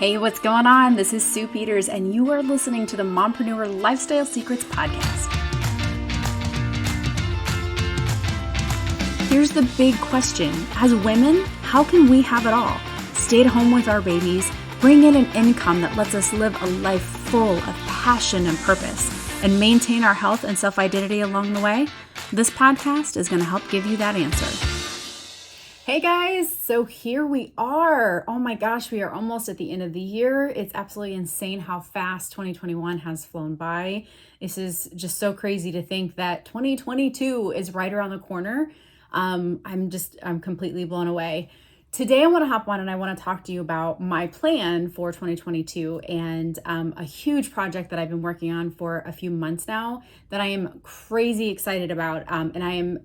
Hey, what's going on? This is Sue Peters, and you are listening to the Mompreneur Lifestyle Secrets Podcast. Here's the big question. As women, how can we have it all? Stay at home with our babies, bring in an income that lets us live a life full of passion and purpose, and maintain our health and self-identity along the way? This podcast is going to help give you that answer. Hey guys, so here we are. Oh my gosh, we are almost at the end of the year. It's absolutely insane how fast 2021 has flown by. This is just so crazy to think that 2022 is right around the corner. I'm completely blown away. Today I want to hop on and I want to talk to you about my plan for 2022 and a huge project that I've been working on for a few months now that I am crazy excited about, and I am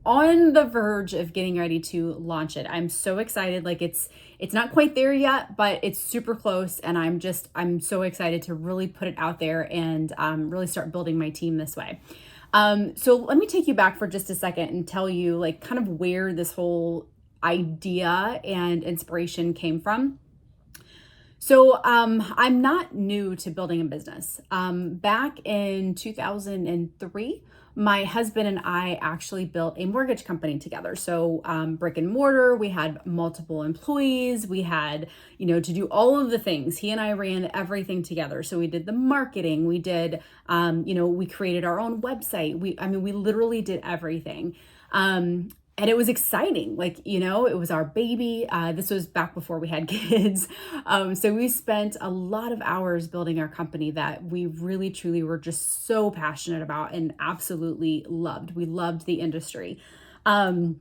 on the verge of getting ready to launch it. I'm so excited. Like it's not quite there yet, but it's super close. And I'm so excited to really put it out there and really start building my team this way. So let me take you back for just a second and tell you like kind of where this whole idea and inspiration came from. So I'm not new to building a business. Back in 2003, my husband and I actually built a mortgage company together. So brick and mortar, we had multiple employees, we had, to do all of the things. He and I ran everything together. So we did the marketing, we did, we created our own website. We literally did everything. And it was exciting. It was our baby. This was back before we had kids. So we spent a lot of hours building our company that we really, truly were just so passionate about and absolutely loved. We loved the industry. And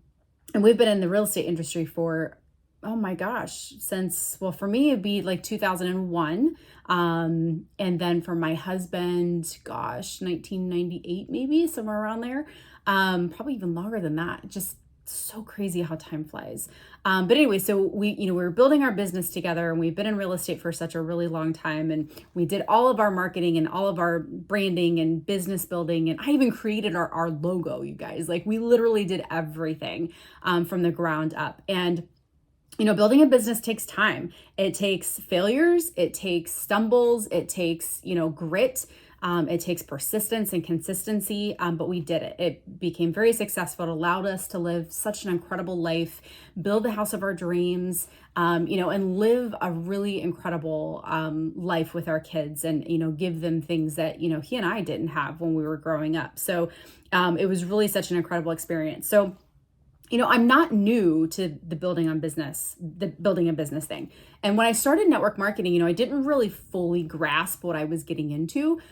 we've been in the real estate industry for, oh my gosh, for me, it'd be like 2001. And then for my husband, 1998, maybe somewhere around there. Probably even longer than that. Just so crazy how time flies. But anyway, so we were building our business together and we've been in real estate for such a really long time. And we did all of our marketing and all of our branding and business building. And I even created our logo, you guys. Like we literally did everything from the ground up. And building a business takes time. It takes failures. It takes stumbles. It takes, grit. It takes persistence and consistency, but we did it. It became very successful. It allowed us to live such an incredible life, build the house of our dreams, and live a really incredible life with our kids and, give them things that, he and I didn't have when we were growing up. So it was really such an incredible experience. So I'm not new to the building a business thing. And when I started network marketing, I didn't really fully grasp what I was getting into.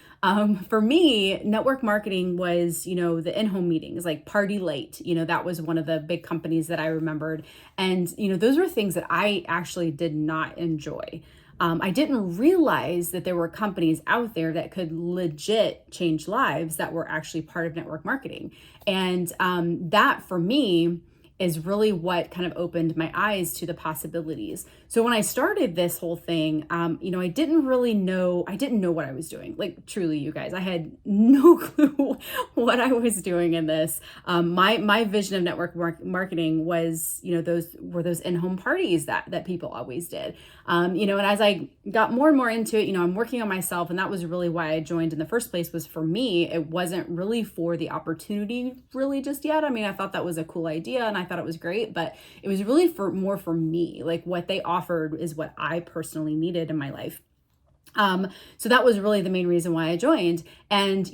For me, network marketing was, the in-home meetings, like Party Late, that was one of the big companies that I remembered. And, those were things that I actually did not enjoy. I didn't realize that there were companies out there that could legit change lives that were actually part of network marketing. And that for me is really what kind of opened my eyes to the possibilities. So when I started this whole thing, I didn't know what I was doing. Like truly, you guys, I had no clue what I was doing in this. My vision of network marketing was, those in-home parties that people always did. And as I got more and more into it, I'm working on myself. And that was really why I joined in the first place. Was for me, it wasn't really for the opportunity really just yet. I thought that was a cool idea and I thought it was great, but it was really more for me. Like what they offered is what I personally needed in my life. So that was really the main reason why I joined. And,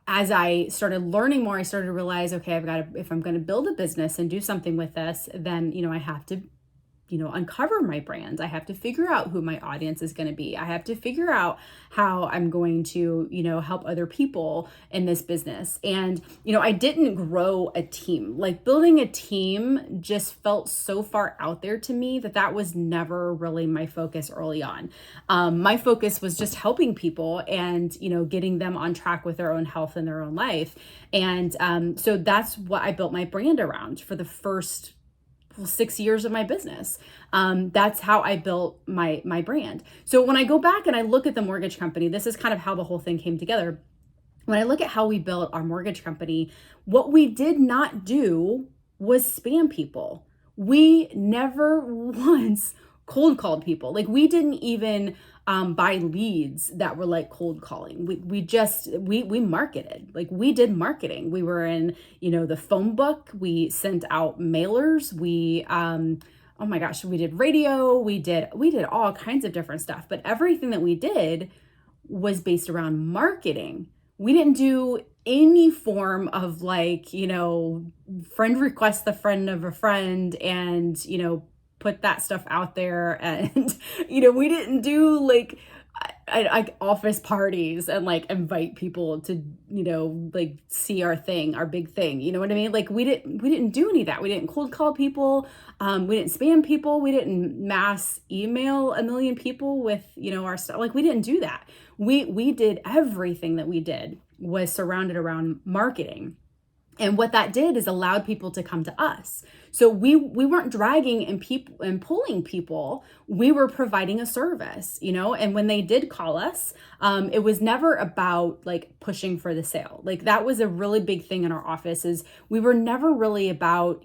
as I started learning more, I started to realize, okay, if I'm going to build a business and do something with this, then, I have to uncover my brand. I have to figure out who my audience is going to be. I have to figure out how I'm going to, help other people in this business. And, I didn't grow a team. Like building a team just felt so far out there to me that was never really my focus early on. My focus was just helping people and, getting them on track with their own health and their own life. And so that's what I built my brand around for the first 6 years of my business. That's how I built my brand. So when I go back and I look at the mortgage company, this is kind of how the whole thing came together. When I look at how we built our mortgage company, what we did not do was spam people. We never once cold called people. Like we didn't even buy leads that were like cold calling. We marketed. Like we did marketing. We were in, the phone book. We sent out mailers. We oh my gosh, we did radio. We did all kinds of different stuff. But everything that we did was based around marketing. We didn't do any form of like, friend request the friend of a friend and, put that stuff out there. And, we didn't do like office parties and like invite people to, like see our thing, our big thing. You know what I mean? Like we didn't do any of that. We didn't cold call people. We didn't spam people. We didn't mass email a million people with, our stuff. Like we didn't do that. We did everything that we did was surrounded around marketing. And what that did is allowed people to come to us. So we weren't dragging and pulling people. We were providing a service, and when they did call us, it was never about like pushing for the sale. Like that was a really big thing in our office is we were never really about,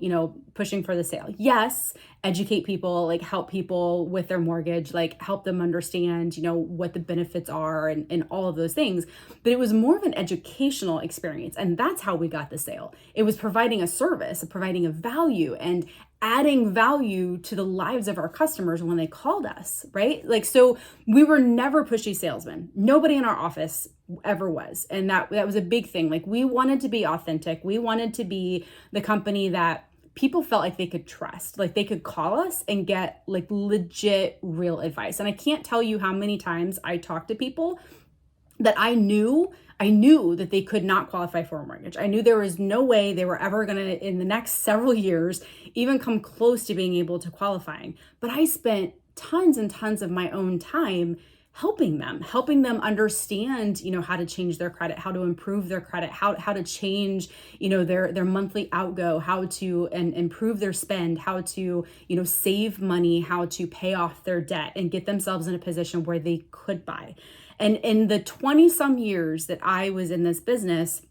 pushing for the sale. Yes, educate people, like help people with their mortgage, like help them understand, what the benefits are and all of those things. But it was more of an educational experience. And that's how we got the sale. It was providing a service, providing a value and adding value to the lives of our customers when they called us, right? Like, so we were never pushy salesmen. Nobody in our office ever was. And that was a big thing. Like we wanted to be authentic. We wanted to be the company that people felt like they could trust, like they could call us and get like legit real advice. And I can't tell you how many times I talked to people that I knew that they could not qualify for a mortgage. I knew there was no way they were ever going to, in the next several years, even come close to being able to qualifying. But I spent tons and tons of my own time helping them understand, how to change their credit, how to improve their credit, how to change, their monthly outgo, how to and improve their spend, how to, save money, how to pay off their debt and get themselves in a position where they could buy. And in the 20 some years that I was in this business,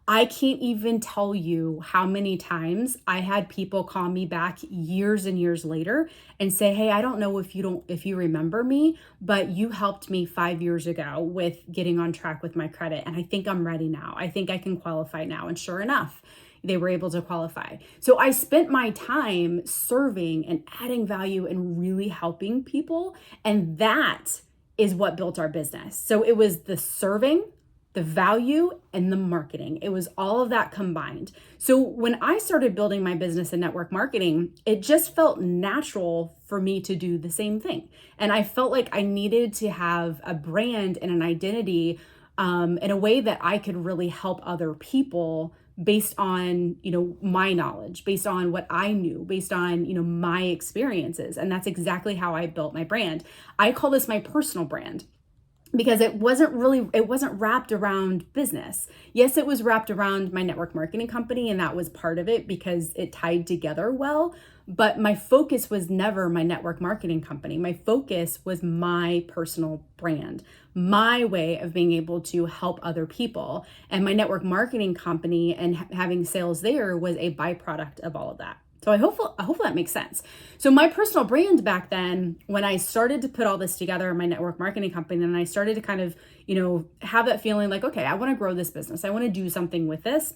I can't even tell you how many times I had people call me back years and years later and say, hey, I don't know if you remember me, but you helped me 5 years ago with getting on track with my credit. And I think I'm ready now. I think I can qualify now. And sure enough, they were able to qualify. So I spent my time serving and adding value and really helping people. And that is what built our business. So it was the serving, the value, and the marketing. It was all of that combined. So when I started building my business in network marketing, it just felt natural for me to do the same thing. And I felt like I needed to have a brand and an identity in a way that I could really help other people based on, my knowledge, based on what I knew, based on, my experiences. And that's exactly how I built my brand. I call this my personal brand, because it wasn't wrapped around business. Yes, it was wrapped around my network marketing company, and that was part of it because it tied together well. But my focus was never my network marketing company. My focus was my personal brand, my way of being able to help other people. And my network marketing company and having sales there was a byproduct of all of that. So I hope that makes sense. So my personal brand back then, when I started to put all this together in my network marketing company, and I started to kind of, have that feeling like, okay, I want to grow this business. I want to do something with this.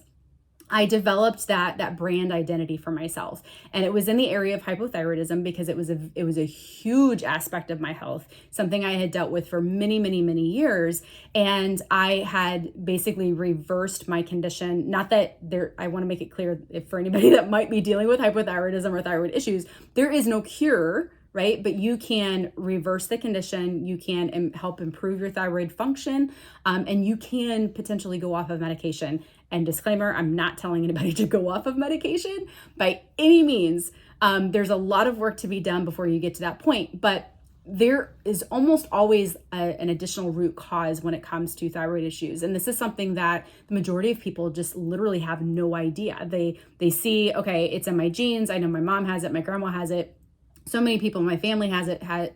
I developed that brand identity for myself. And it was in the area of hypothyroidism because it was a huge aspect of my health, something I had dealt with for many, many, many years. And I had basically reversed my condition. Not that I want to make it clear for anybody that might be dealing with hypothyroidism or thyroid issues, there is no cure, right? But you can reverse the condition, you can help improve your thyroid function, and you can potentially go off of medication. And disclaimer, I'm not telling anybody to go off of medication by any means. There's a lot of work to be done before you get to that point, but there is almost always an additional root cause when it comes to thyroid issues. And this is something that the majority of people just literally have no idea. They see, okay, it's in my genes. I know my mom has it, my grandma has it. So many people in my family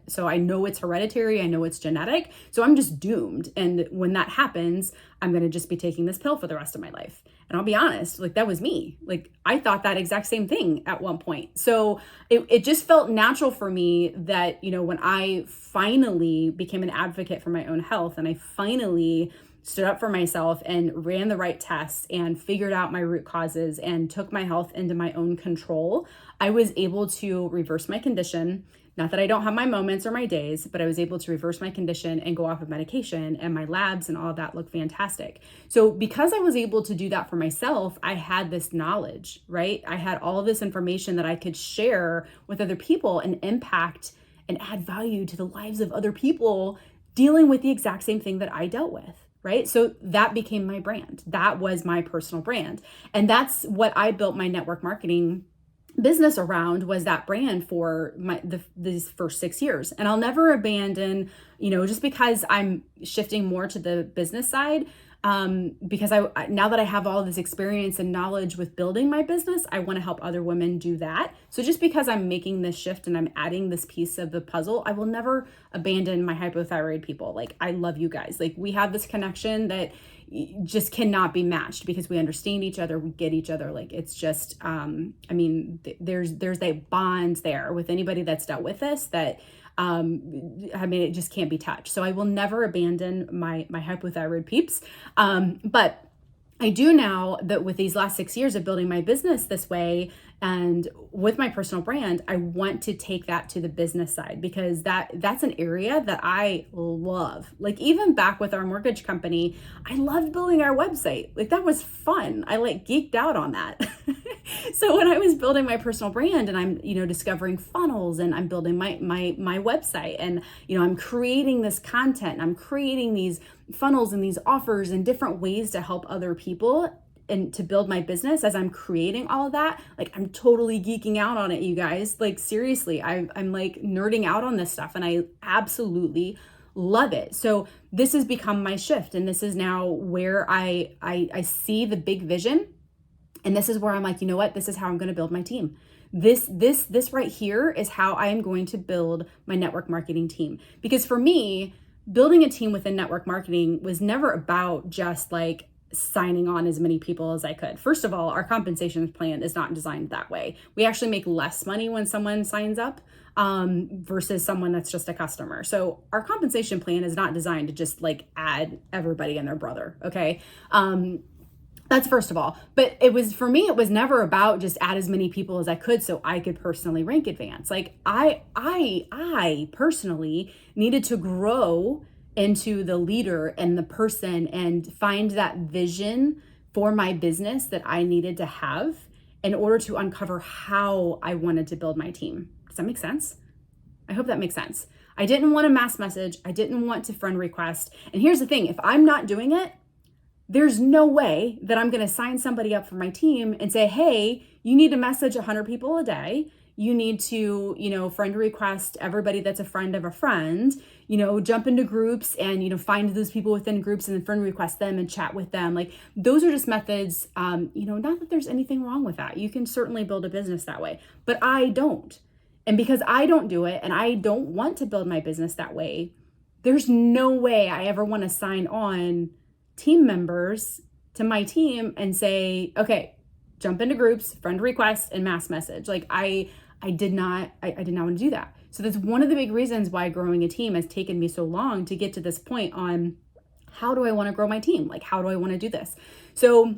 so I know it's hereditary, I know it's genetic, so I'm just doomed. And when that happens, I'm going to just be taking this pill for the rest of my life. And I'll be honest, like that was me. Like I thought that exact same thing at one point. So it just felt natural for me that, when I finally became an advocate for my own health and I finally stood up for myself and ran the right tests and figured out my root causes and took my health into my own control, I was able to reverse my condition. Not that I don't have my moments or my days, but I was able to reverse my condition and go off of medication, and my labs and all of that look fantastic. So because I was able to do that for myself, I had this knowledge, right? I had all of this information that I could share with other people and impact and add value to the lives of other people dealing with the exact same thing that I dealt with. Right? So that became my brand. That was my personal brand. And that's what I built my network marketing business around, was that brand for these first 6 years. And I'll never abandon, just because I'm shifting more to the business side, because I now that I have all this experience and knowledge with building my business, I want to help other women do that. So just because I'm making this shift and I'm adding this piece of the puzzle, I will never abandon my hypothyroid people. Like, I love you guys. Like, we have this connection that just cannot be matched because we understand each other, we get each other. Like, it's just, there's a bond there with anybody that's dealt with this that, it just can't be touched. So I will never abandon my hypothyroid peeps. But I do now that with these last 6 years of building my business this way and with my personal brand, I want to take that to the business side, because that's an area that I love. Like, even back with our mortgage company, I loved building our website. Like, that was fun. I geeked out on that. So when I was building my personal brand and I'm, discovering funnels and I'm building my website and, I'm creating this content and I'm creating these funnels and these offers and different ways to help other people and to build my business, as I'm creating all of that, like, I'm totally geeking out on it, you guys. Like, seriously, I'm like nerding out on this stuff and I absolutely love it. So this has become my shift. And this is now where I see the big vision. And this is where I'm like, you know what? This is how I'm going to build my team. This right here is how I am going to build my network marketing team. Because for me, building a team within network marketing was never about just like signing on as many people as I could. First of all, our compensation plan is not designed that way. We actually make less money when someone signs up versus someone that's just a customer. So our compensation plan is not designed to just like add everybody and their brother. Okay. That's first of all. But for me, it was never about just add as many people as I could so I could personally rank advance. Like, I personally needed to grow into the leader and the person and find that vision for my business that I needed to have in order to uncover how I wanted to build my team. Does that make sense? I hope that makes sense. I didn't want a mass message. I didn't want to friend request. And here's the thing, if I'm not doing it, there's no way that I'm going to sign somebody up for my team and say, hey, you need to message 100 people a day. You need to, friend request everybody that's a friend of a friend, jump into groups and, find those people within groups and then friend request them and chat with them. Like, those are just methods, not that there's anything wrong with that. You can certainly build a business that way, but I don't. And because I don't do it and I don't want to build my business that way, there's no way I ever want to sign on team members to my team and say, okay, jump into groups, friend request, and mass message. Like, I did not want to do that. So that's one of the big reasons why growing a team has taken me so long to get to this point on how do I want to grow my team? Like, how do I want to do this? So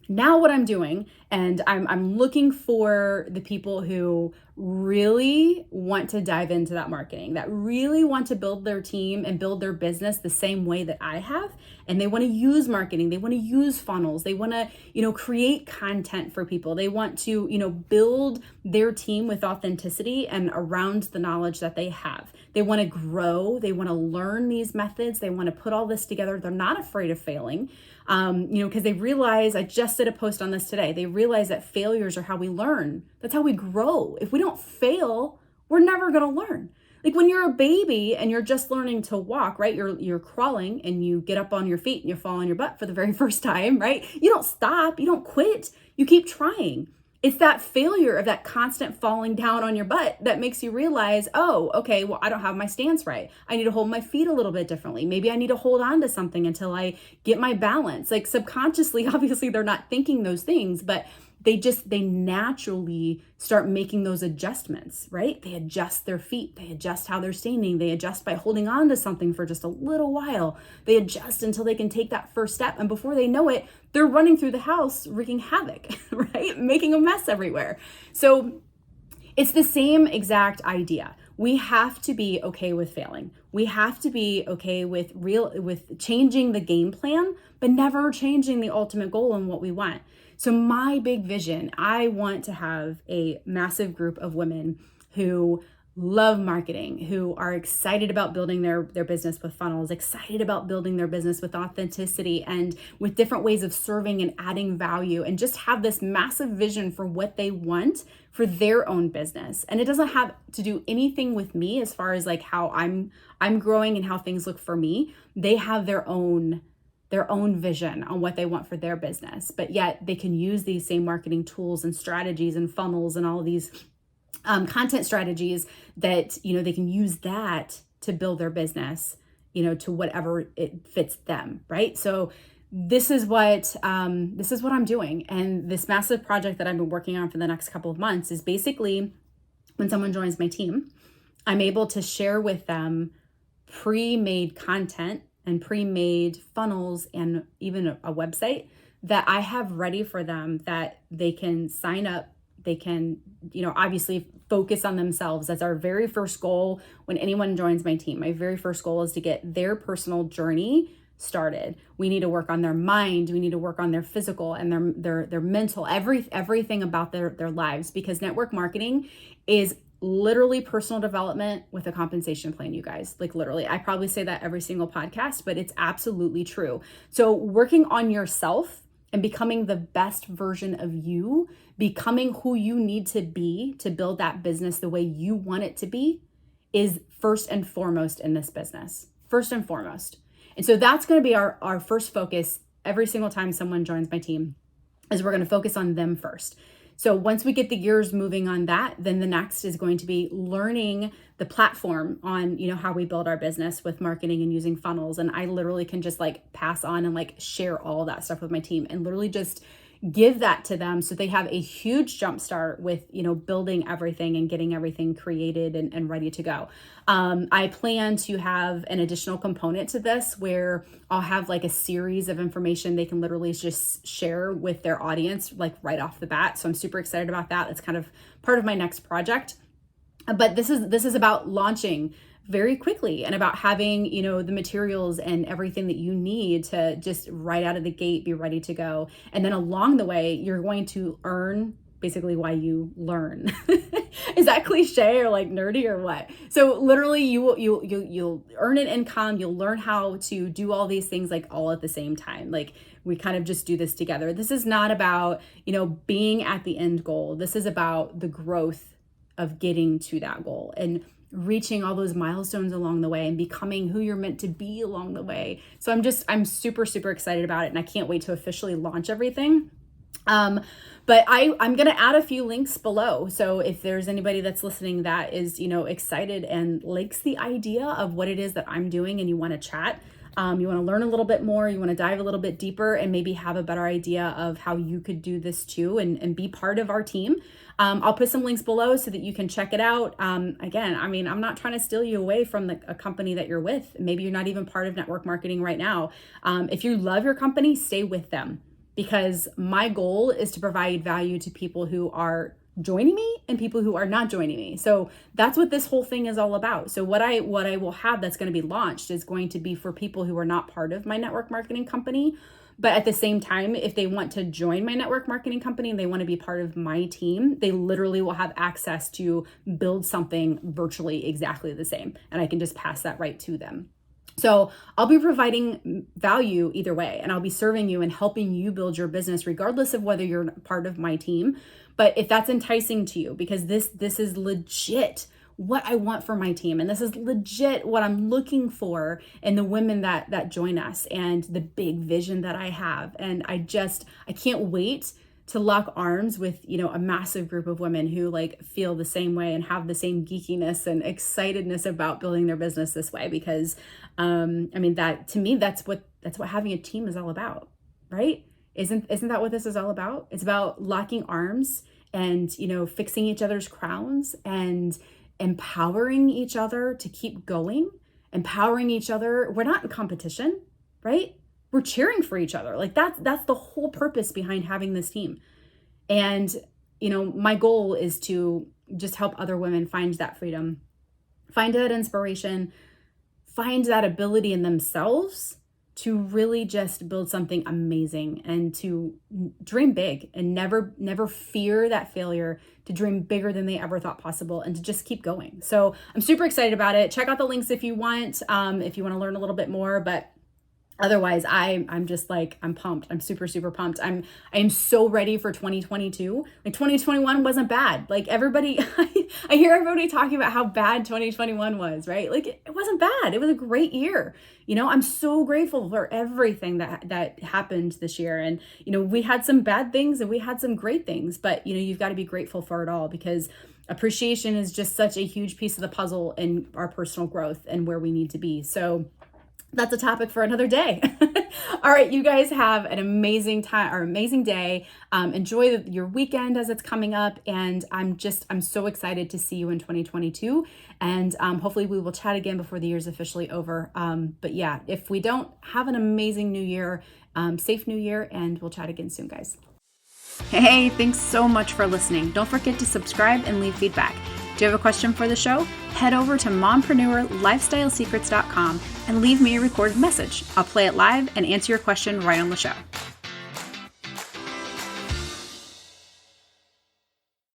now what I'm doing, and I'm looking for the people who really want to dive into that marketing, that really want to build their team and build their business the same way that I have. And they want to use marketing. They want to use funnels. They want to, create content for people. They want to, build their team with authenticity and around the knowledge that they have. They want to grow. They want to learn these methods. They want to put all this together. They're not afraid of failing. Because they realize, I just did a post on this today, they realize that failures are how we learn. That's how we grow. If we don't fail, we're never going to learn. Like, when you're a baby and you're just learning to walk, right? You're crawling and you get up on your feet and you fall on your butt for the very first time, right? You don't stop, you don't quit, you keep trying. It's that failure of that constant falling down on your butt that makes you realize, oh, okay, well, I don't have my stance right. I need to hold my feet a little bit differently. Maybe I need to hold on to something until I get my balance. Like subconsciously, obviously, they're not thinking those things, but they naturally start making those adjustments, right? They adjust their feet, they adjust how they're standing, they adjust by holding on to something for just a little while. They adjust until they can take that first step. And before they know it, they're running through the house, wreaking havoc, right? Making a mess everywhere. So it's the same exact idea. We have to be okay with failing. We have to be okay with changing the game plan, but never changing the ultimate goal and what we want. So my big vision, I want to have a massive group of women who love marketing, who are excited about building their business with funnels, excited about building their business with authenticity and with different ways of serving and adding value, and just have this massive vision for what they want for their own business. And it doesn't have to do anything with me as far as like how I'm growing and how things look for me. They have their own vision on what they want for their business, but yet they can use these same marketing tools and strategies and funnels and all of these content strategies that, they can use that to build their business, to whatever it fits them, right? So this is what I'm doing. And this massive project that I've been working on for the next couple of months is basically when someone joins my team, I'm able to share with them pre-made content and pre-made funnels and even a website that I have ready for them that they can sign up. They can, obviously focus on themselves. That's our very first goal when anyone joins my team. My very first goal is to get their personal journey started. We need to work on their mind. We need to work on their physical and their mental, everything about their lives, because network marketing is literally personal development with a compensation plan, you guys. Like literally, I probably say that every single podcast, but it's absolutely true. So working on yourself and becoming the best version of you, becoming who you need to be to build that business the way you want it to be, is first and foremost in this business. First and foremost. And so that's going to be our first focus every single time someone joins my team, is we're going to focus on them first. So once we get the gears moving on that, then the next is going to be learning the platform on, how we build our business with marketing and using funnels. And I literally can just like pass on and like share all that stuff with my team and literally just give that to them so they have a huge jump start with, building everything and getting everything created and ready to go. I plan to have an additional component to this where I'll have like a series of information they can literally just share with their audience, like right off the bat. So I'm super excited about that. It's kind of part of my next project. But this is about launching very quickly and about having, the materials and everything that you need to just right out of the gate be ready to go. And then along the way, you're going to earn basically why you learn. Is that cliche or like nerdy or what? So literally you'll earn an income, you'll learn how to do all these things like all at the same time. Like we kind of just do this together. This is not about, being at the end goal. This is about the growth of getting to that goal and reaching all those milestones along the way and becoming who you're meant to be along the way. So I'm super, super excited about it. And I can't wait to officially launch everything. But I'm going to add a few links below. So if there's anybody that's listening that is, excited and likes the idea of what it is that I'm doing and you want to chat, you want to learn a little bit more, you want to dive a little bit deeper and maybe have a better idea of how you could do this too and be part of our team. I'll put some links below so that you can check it out. Again, I'm not trying to steal you away from a company that you're with. Maybe you're not even part of network marketing right now. If you love your company, stay with them, because my goal is to provide value to people who are joining me and people who are not joining me. So that's what this whole thing is all about. So what I will have that's going to be launched is going to be for people who are not part of my network marketing company. But at the same time, if they want to join my network marketing company and they want to be part of my team, they literally will have access to build something virtually exactly the same. And I can just pass that right to them. So I'll be providing value either way, and I'll be serving you and helping you build your business regardless of whether you're part of my team. But if that's enticing to you, because this is legit what I want for my team, and this is legit what I'm looking for in the women that join us and the big vision that I have. And I can't wait to lock arms with, a massive group of women who like feel the same way and have the same geekiness and excitedness about building their business this way. Because, that to me, that's what having a team is all about, right? Isn't that what this is all about? It's about locking arms and, fixing each other's crowns and empowering each other to keep going, empowering each other. We're not in competition, right? We're cheering for each other. Like that's the whole purpose behind having this team. And, my goal is to just help other women find that freedom, find that inspiration, find that ability in themselves to really just build something amazing and to dream big and never fear that failure, to dream bigger than they ever thought possible and to just keep going. So I'm super excited about it. Check out the links if you want to learn a little bit more, but otherwise, I'm just like, I'm pumped. I'm super, super pumped. I am so ready for 2022. Like 2021 wasn't bad. Like everybody, I hear everybody talking about how bad 2021 was, right? Like it wasn't bad. It was a great year. I'm so grateful for everything that happened this year. And, we had some bad things and we had some great things, but you've got to be grateful for it all, because appreciation is just such a huge piece of the puzzle in our personal growth and where we need to be. So that's a topic for another day. All right, you guys have an amazing time or amazing day. Enjoy your weekend as it's coming up. And I'm so excited to see you in 2022. And hopefully we will chat again before the year's officially over. But yeah, if we don't, have an amazing new year, safe new year, and we'll chat again soon, guys. Hey, thanks so much for listening. Don't forget to subscribe and leave feedback. Do you have a question for the show? Head over to mompreneurlifestylesecrets.com and leave me a recorded message. I'll play it live and answer your question right on the show.